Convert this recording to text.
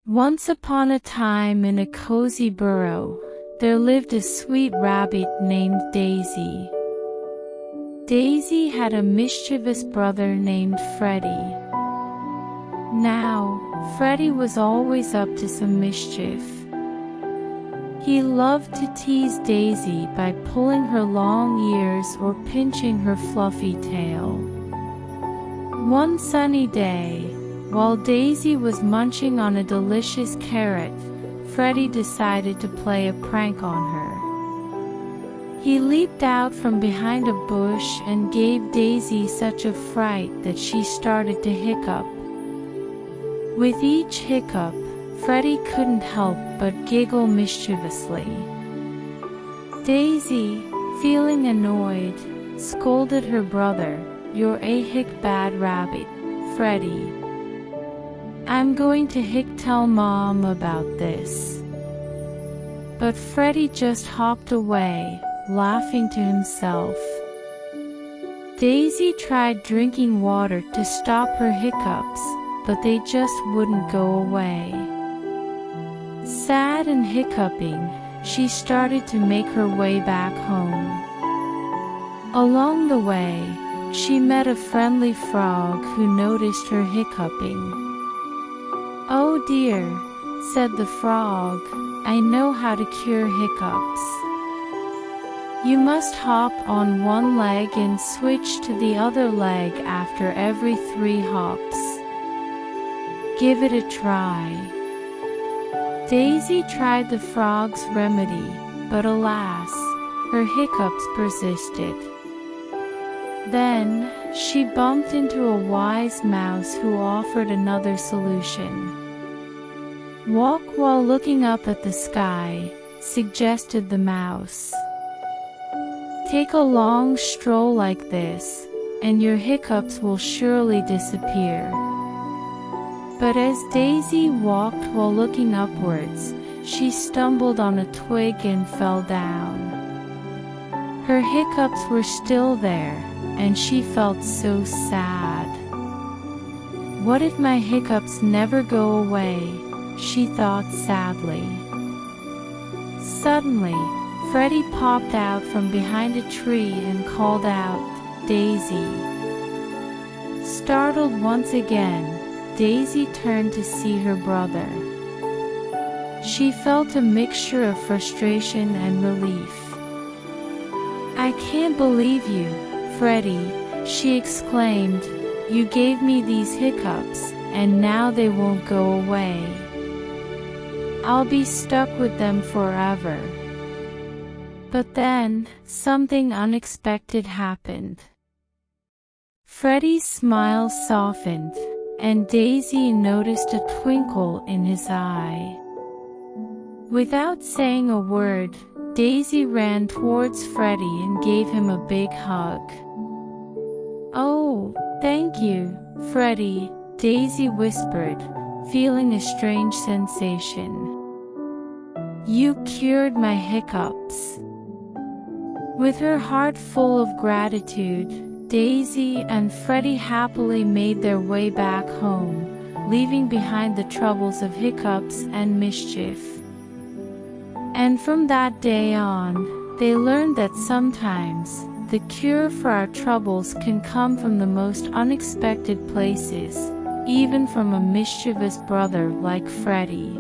Once upon a time in a cozy burrow, there lived a sweet rabbit named Daisy. Daisy had a mischievous brother named Freddie. Now, Freddie was always up to some mischief. He loved to tease Daisy by pulling her long ears or pinching her fluffy tail. One sunny day, while Daisy was munching on a delicious carrot, Freddie decided to play a prank on her. He leaped out from behind a bush and gave Daisy such a fright that she started to hiccup. With each hiccup, Freddie couldn't help but giggle mischievously. Daisy, feeling annoyed, scolded her brother, "You're a bad rabbit, Freddie. I'm going to tell Mom about this." But Freddie just hopped away, laughing to himself. Daisy tried drinking water to stop her hiccups, but they just wouldn't go away. Sad and hiccuping, she started to make her way back home. Along the way, she met a friendly frog who noticed her hiccuping. "Oh dear," said the frog, "I know how to cure hiccups. You must hop on one leg and switch to the other leg after every 3 hops. Give it a try." Daisy tried the frog's remedy, but alas, her hiccups persisted. Then, she bumped into a wise mouse who offered another solution. "Walk while looking up at the sky," suggested the mouse. "Take a long stroll like this, and your hiccups will surely disappear." But as Daisy walked while looking upwards, she stumbled on a twig and fell down. Her hiccups were still there, and she felt so sad. "What if my hiccups never go away?" she thought sadly. Suddenly, Freddie popped out from behind a tree and called out, "Daisy." Startled once again, Daisy turned to see her brother. She felt a mixture of frustration and relief. "I can't believe you, Freddie," she exclaimed. "You gave me these hiccups, and now they won't go away. I'll be stuck with them forever." But then, something unexpected happened. Freddie's smile softened, and Daisy noticed a twinkle in his eye. Without saying a word, Daisy ran towards Freddie and gave him a big hug. "Oh, thank you, Freddie," Daisy whispered, feeling a strange sensation. "You cured my hiccups." With her heart full of gratitude, Daisy and Freddie happily made their way back home, leaving behind the troubles of hiccups and mischief. And from that day on, they learned that sometimes, the cure for our troubles can come from the most unexpected places, even from a mischievous brother like Freddie.